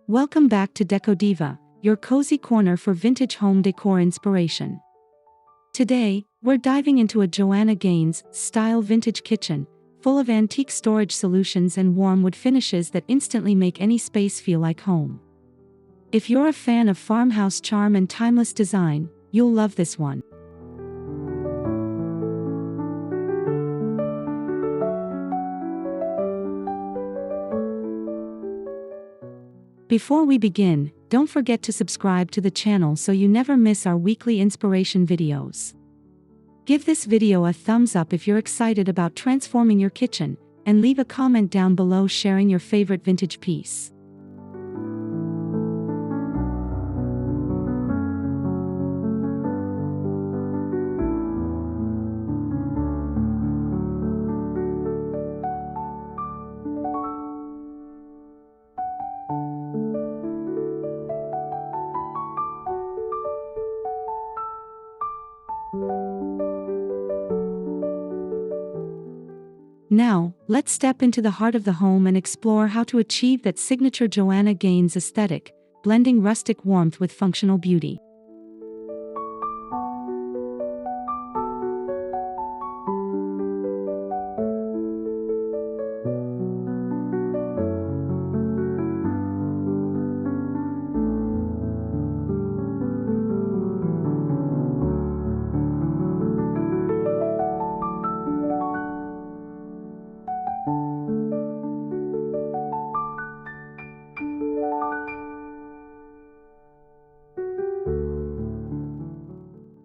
Welcome back to Deco Diva, your cozy corner for vintage home decor inspiration. Today, we're diving into a Joanna Gaines style vintage kitchen, full of antique storage solutions and warm wood finishes that instantly make any space feel like home. If you're a fan of farmhouse charm and timeless design, you'll love this one. Before we begin, don't forget to subscribe to the channel so you never miss our weekly inspiration videos. Give this video a thumbs up if you're excited about transforming your kitchen, and leave a comment down below sharing your favorite vintage piece. Now, let's step into the heart of the home and explore how to achieve that signature Joanna Gaines aesthetic, blending rustic warmth with functional beauty.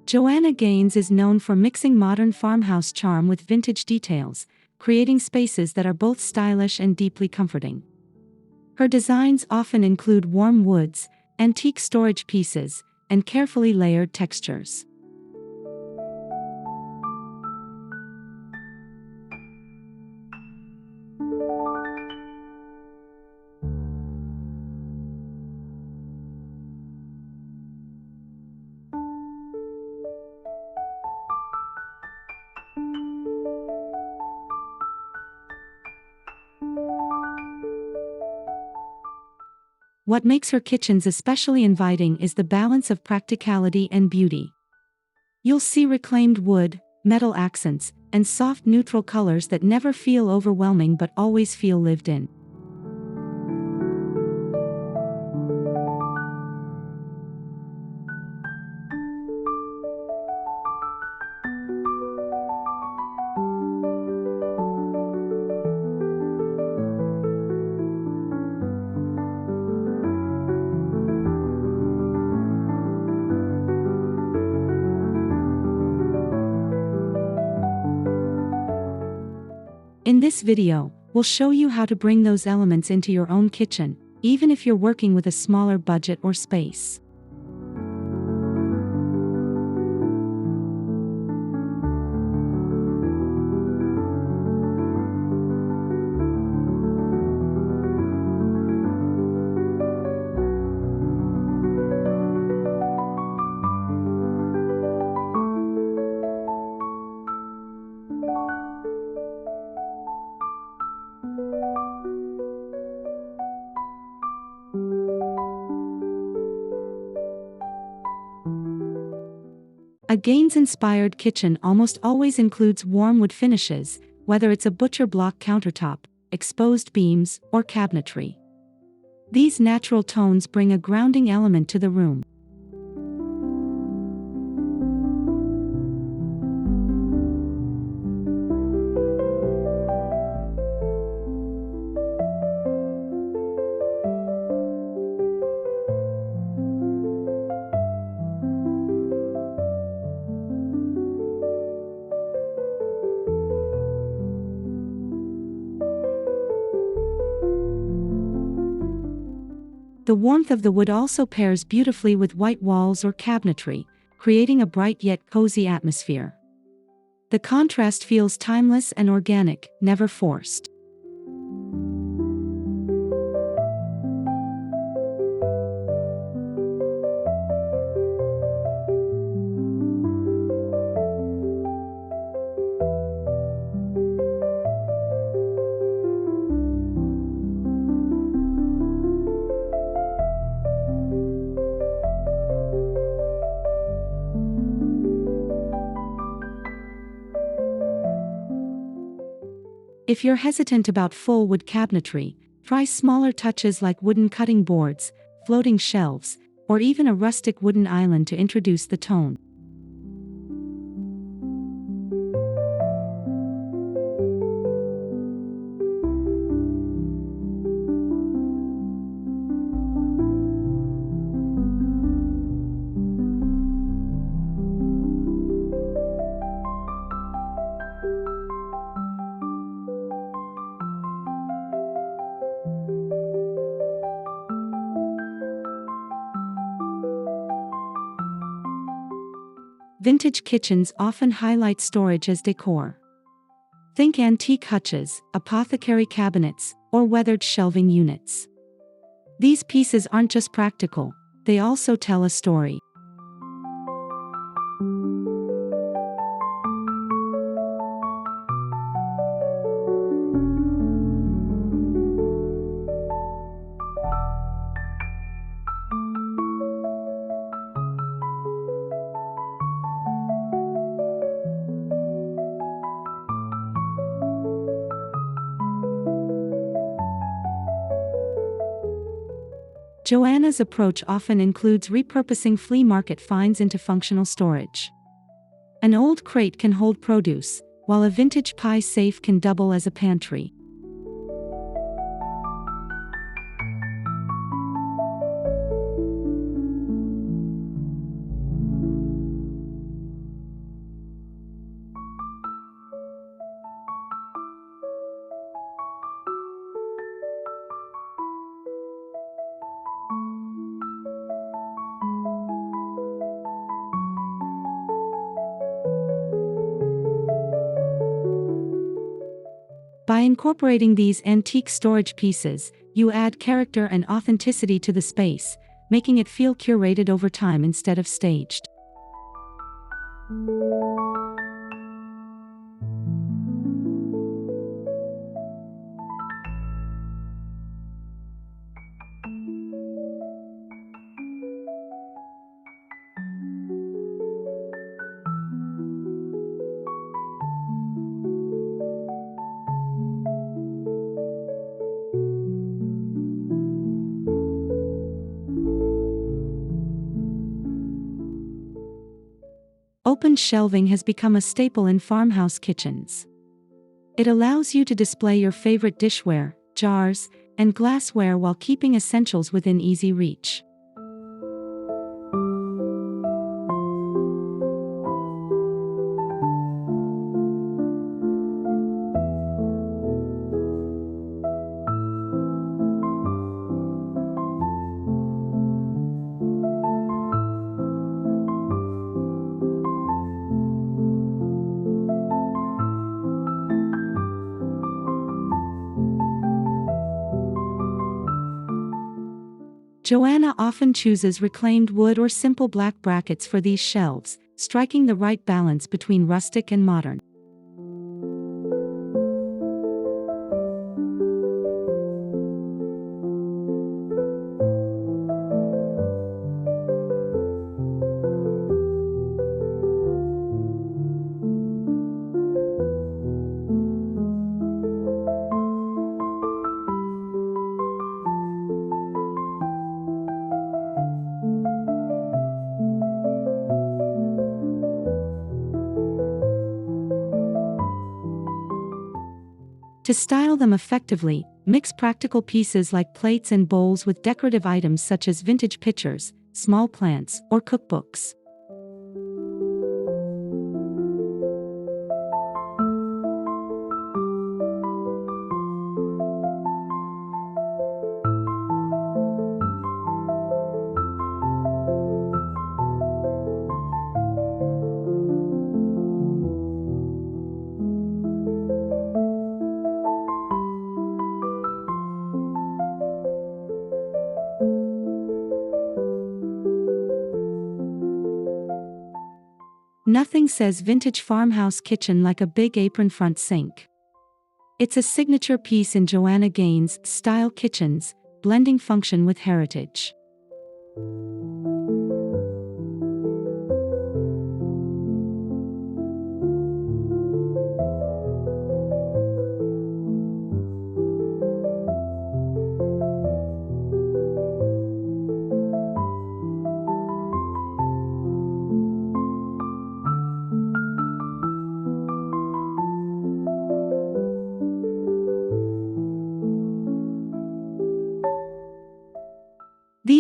Joanna Gaines is known for mixing modern farmhouse charm with vintage details, creating spaces that are both stylish and deeply comforting. Her designs often include warm woods, antique storage pieces, and carefully layered textures. What makes her kitchens especially inviting is the balance of practicality and beauty. You'll see reclaimed wood, metal accents, and soft neutral colors that never feel overwhelming but always feel lived in. In this video, we'll show you how to bring those elements into your own kitchen, even if you're working with a smaller budget or space. A Gaines-inspired kitchen almost always includes warm wood finishes, whether it's a butcher block countertop, exposed beams, or cabinetry. These natural tones bring a grounding element to the room. The warmth of the wood also pairs beautifully with white walls or cabinetry, creating a bright yet cozy atmosphere. The contrast feels timeless and organic, never forced. If you're hesitant about full wood cabinetry, try smaller touches like wooden cutting boards, floating shelves, or even a rustic wooden island to introduce the tone. Vintage kitchens often highlight storage as decor. Think antique hutches, apothecary cabinets, or weathered shelving units. These pieces aren't just practical, they also tell a story. Joanna's approach often includes repurposing flea market finds into functional storage. An old crate can hold produce, while a vintage pie safe can double as a pantry. By incorporating these antique storage pieces, you add character and authenticity to the space, making it feel curated over time instead of staged. Open shelving has become a staple in farmhouse kitchens. It allows you to display your favorite dishware, jars, and glassware while keeping essentials within easy reach. Joanna often chooses reclaimed wood or simple black brackets for these shelves, striking the right balance between rustic and modern. To style them effectively, mix practical pieces like plates and bowls with decorative items such as vintage pitchers, small plants, or cookbooks. Nothing says vintage farmhouse kitchen like a big apron front sink. It's a signature piece in Joanna Gaines' style kitchens, blending function with heritage.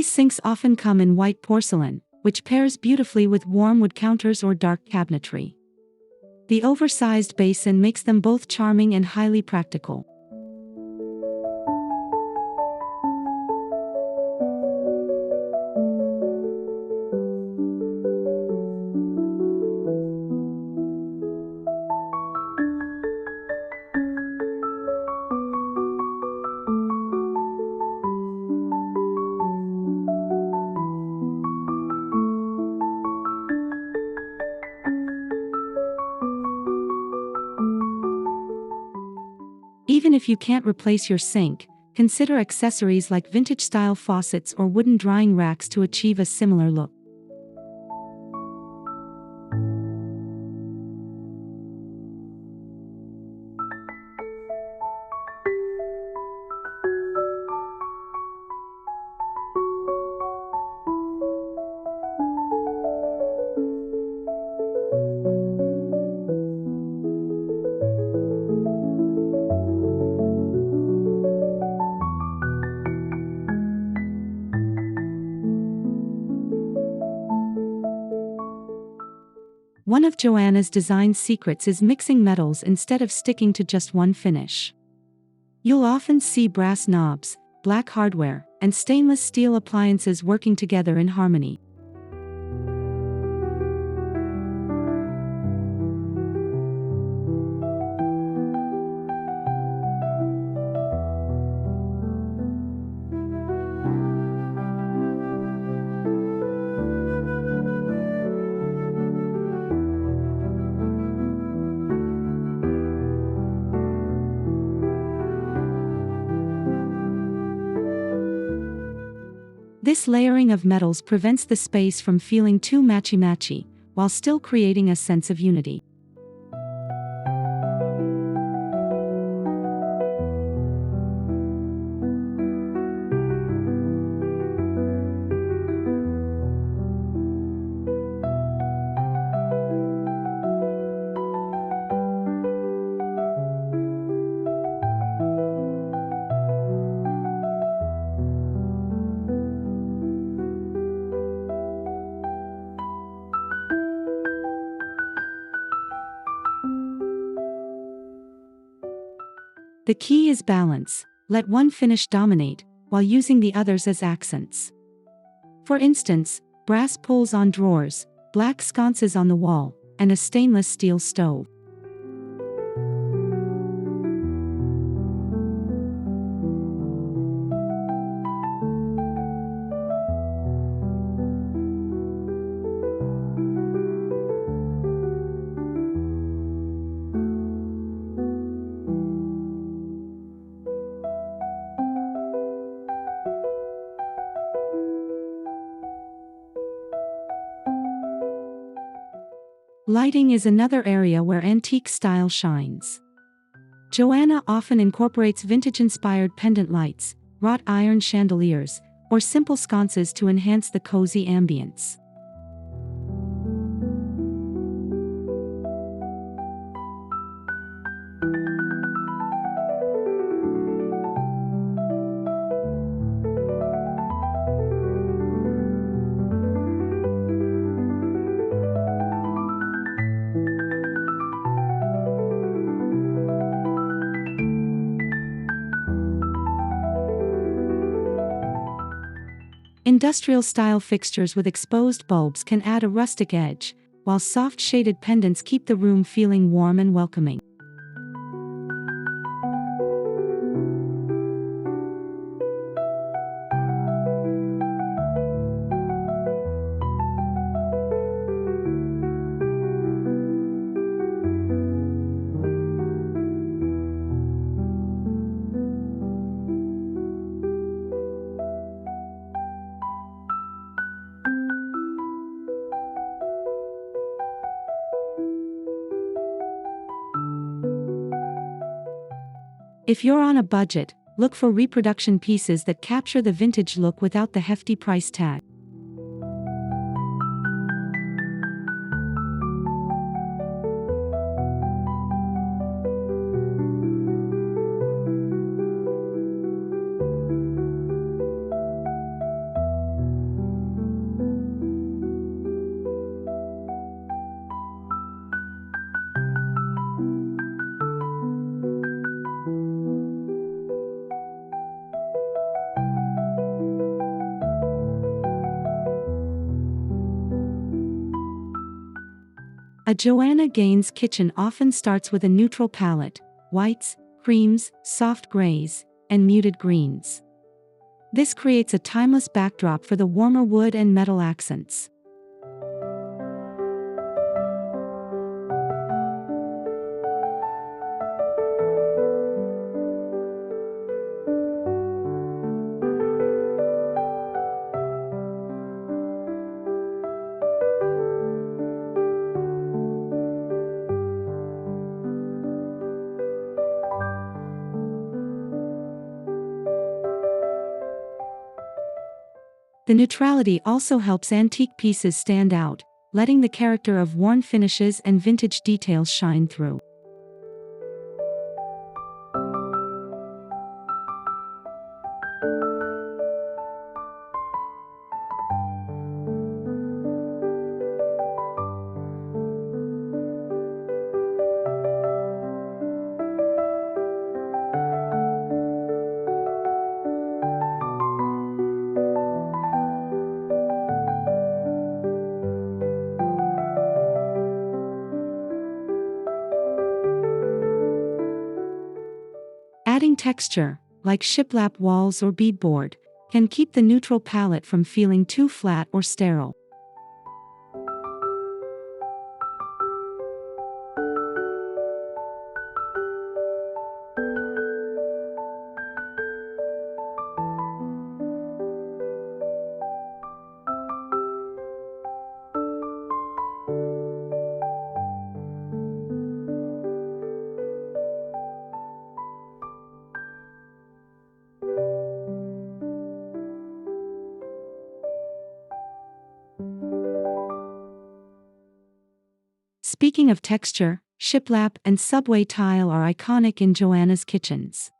These sinks often come in white porcelain, which pairs beautifully with warm wood counters or dark cabinetry. The oversized basin makes them both charming and highly practical. Even if you can't replace your sink, consider accessories like vintage-style faucets or wooden drying racks to achieve a similar look. One of Joanna's design secrets is mixing metals instead of sticking to just one finish. You'll often see brass knobs, black hardware, and stainless steel appliances working together in harmony. This layering of metals prevents the space from feeling too matchy-matchy, while still creating a sense of unity. The key is balance. Let one finish dominate, while using the others as accents. For instance, brass pulls on drawers, black sconces on the wall, and a stainless steel stove. Lighting is another area where antique style shines. Joanna often incorporates vintage-inspired pendant lights, wrought iron chandeliers, or simple sconces to enhance the cozy ambience. Industrial-style fixtures with exposed bulbs can add a rustic edge, while soft shaded pendants keep the room feeling warm and welcoming. If you're on a budget, look for reproduction pieces that capture the vintage look without the hefty price tag. A Joanna Gaines kitchen often starts with a neutral palette: whites, creams, soft grays, and muted greens. This creates a timeless backdrop for the warmer wood and metal accents. The neutrality also helps antique pieces stand out, letting the character of worn finishes and vintage details shine through. Adding texture, like shiplap walls or beadboard, can keep the neutral palette from feeling too flat or sterile. Speaking of texture, shiplap and subway tile are iconic in Joanna's kitchens.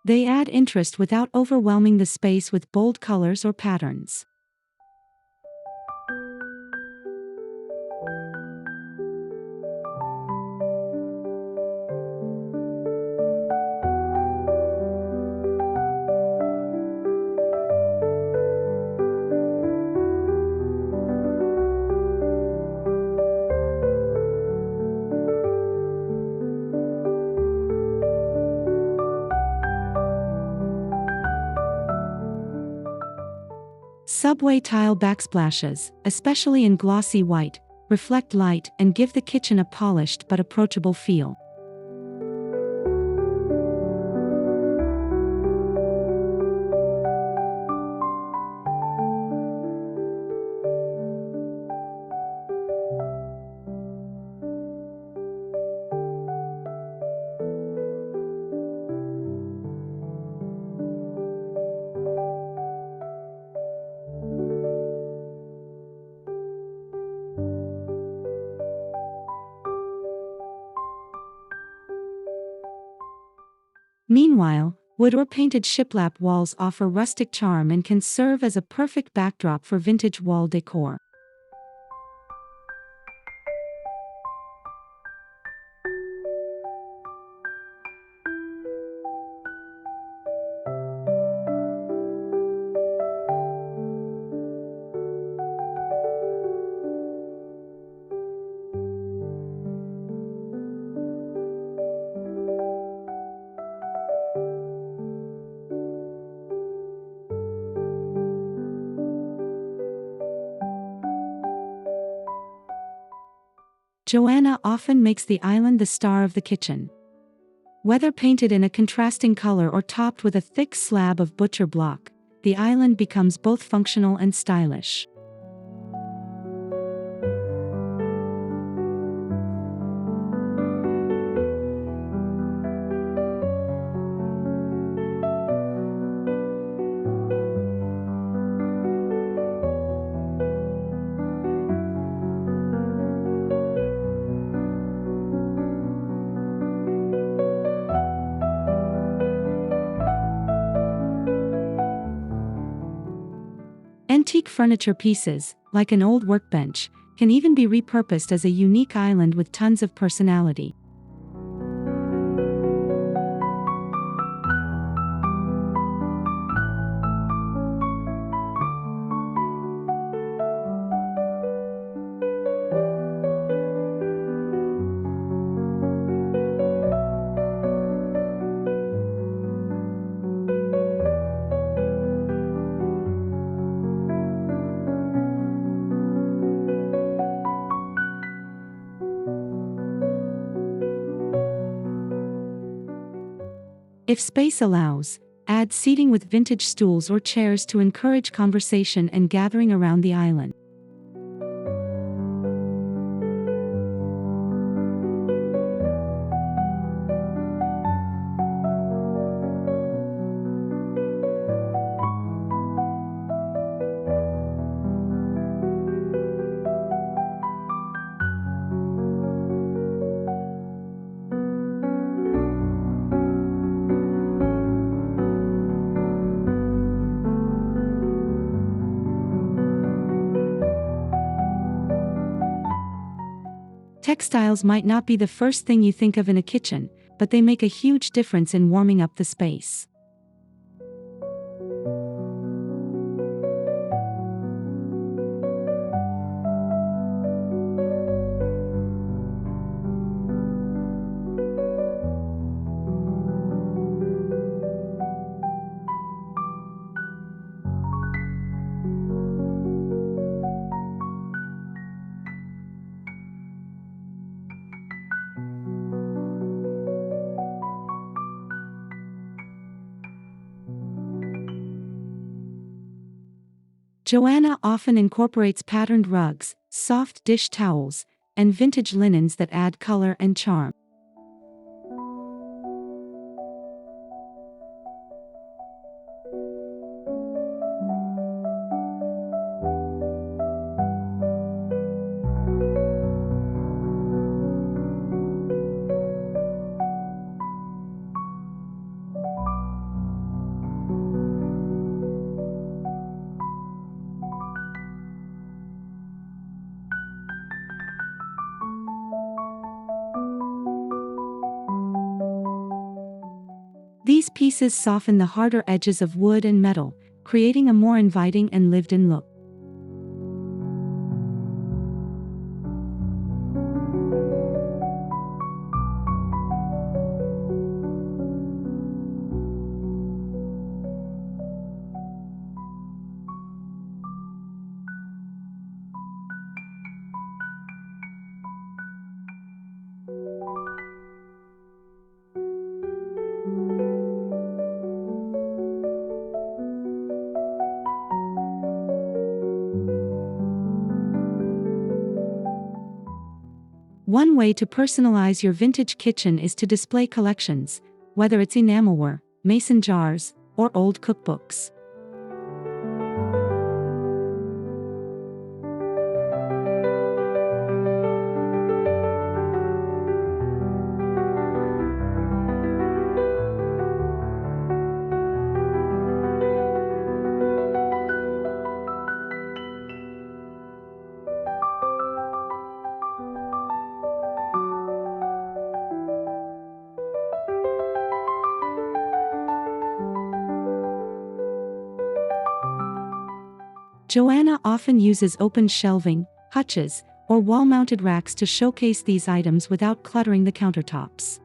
They add interest without overwhelming the space with bold colors or patterns. Subway tile backsplashes, especially in glossy white, reflect light and give the kitchen a polished but approachable feel. Meanwhile, wood or painted shiplap walls offer rustic charm and can serve as a perfect backdrop for vintage wall decor. Joanna often makes the island the star of the kitchen. Whether painted in a contrasting color or topped with a thick slab of butcher block, the island becomes both functional and stylish. Antique furniture pieces, like an old workbench, can even be repurposed as a unique island with tons of personality. If space allows, add seating with vintage stools or chairs to encourage conversation and gathering around the island. Textiles might not be the first thing you think of in a kitchen, but they make a huge difference in warming up the space. Joanna often incorporates patterned rugs, soft dish towels, and vintage linens that add color and charm. These pieces soften the harder edges of wood and metal, creating a more inviting and lived-in look. One way to personalize your vintage kitchen is to display collections, whether it's enamelware, mason jars, or old cookbooks. Joanna often uses open shelving, hutches, or wall-mounted racks to showcase these items without cluttering the countertops.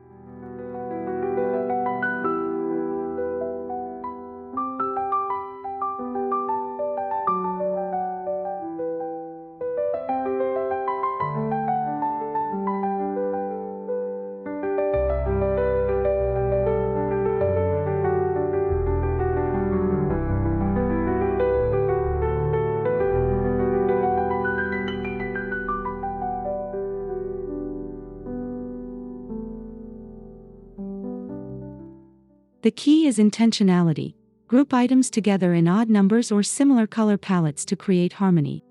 The key is intentionality. Group items together in odd numbers or similar color palettes to create harmony.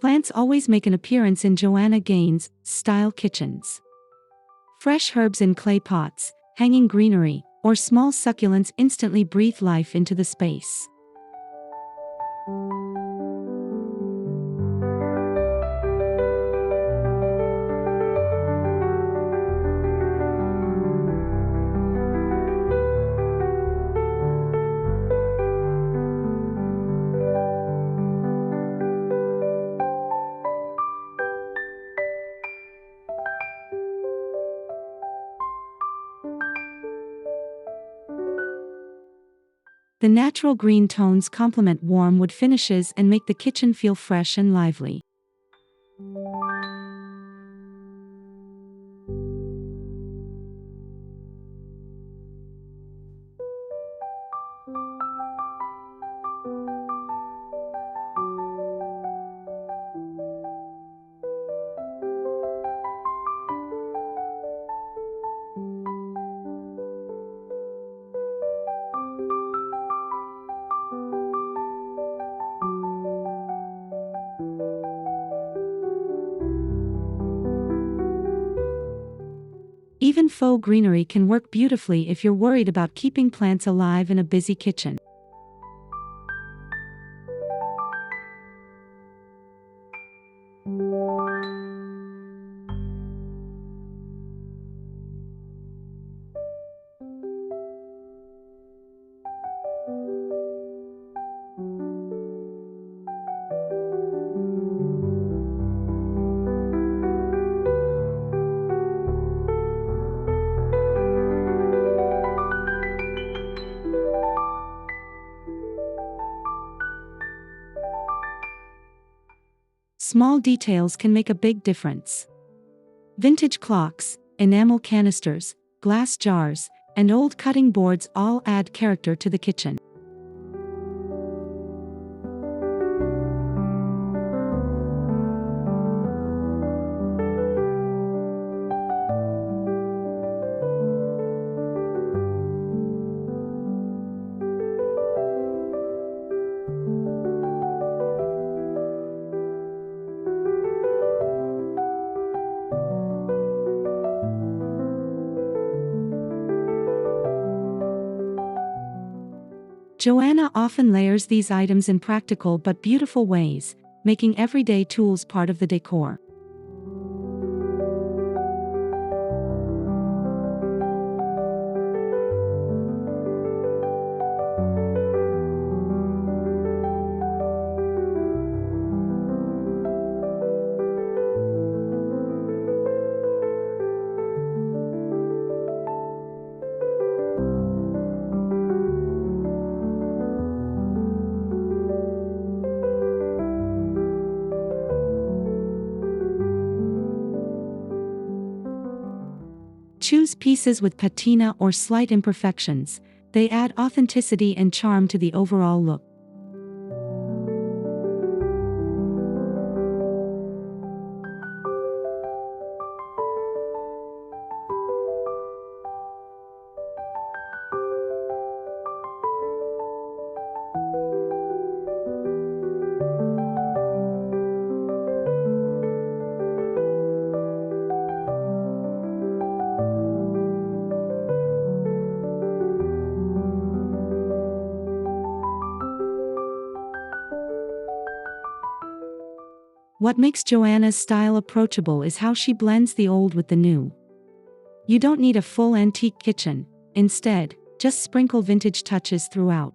Plants always make an appearance in Joanna Gaines' style kitchens. Fresh herbs in clay pots, hanging greenery, or small succulents instantly breathe life into the space. The natural green tones complement warm wood finishes and make the kitchen feel fresh and lively. Even faux greenery can work beautifully if you're worried about keeping plants alive in a busy kitchen. Small details can make a big difference. Vintage clocks, enamel canisters, glass jars, and old cutting boards all add character to the kitchen. Joanna often layers these items in practical but beautiful ways, making everyday tools part of the decor. Choose pieces with patina or slight imperfections. They add authenticity and charm to the overall look. What makes Joanna's style approachable is how she blends the old with the new. You don't need a full antique kitchen. Instead, just sprinkle vintage touches throughout.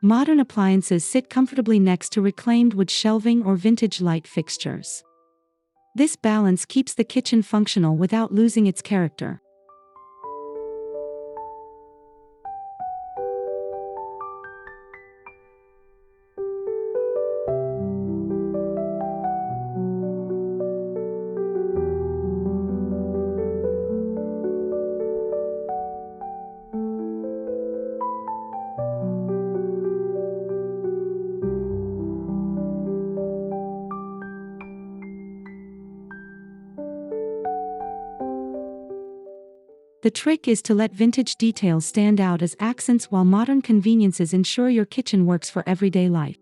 Modern appliances sit comfortably next to reclaimed wood shelving or vintage light fixtures. This balance keeps the kitchen functional without losing its character. The trick is to let vintage details stand out as accents while modern conveniences ensure your kitchen works for everyday life.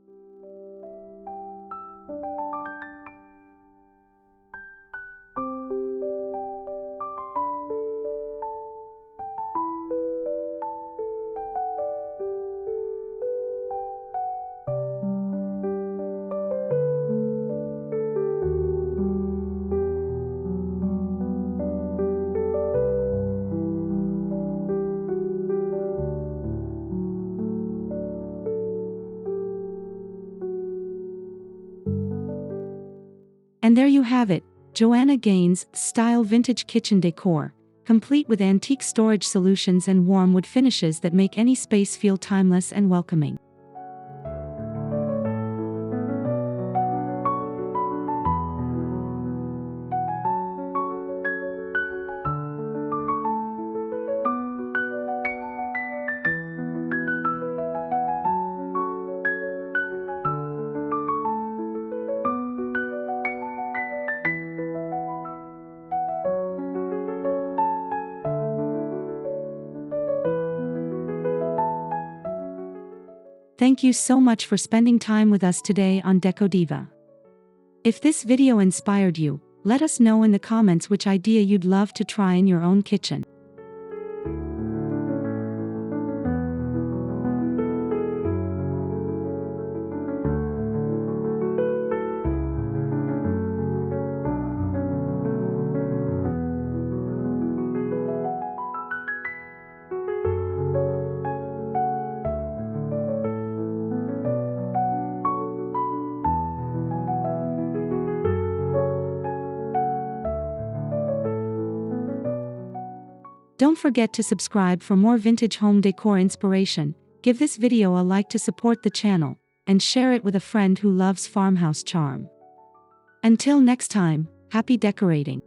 And there you have it, Joanna Gaines style vintage kitchen decor, complete with antique storage solutions and warm wood finishes that make any space feel timeless and welcoming. Thank you so much for spending time with us today on Deco Diva. If this video inspired you, let us know in the comments which idea you'd love to try in your own kitchen. Don't forget to subscribe for more vintage home decor inspiration, give this video a like to support the channel, and share it with a friend who loves farmhouse charm. Until next time, happy decorating!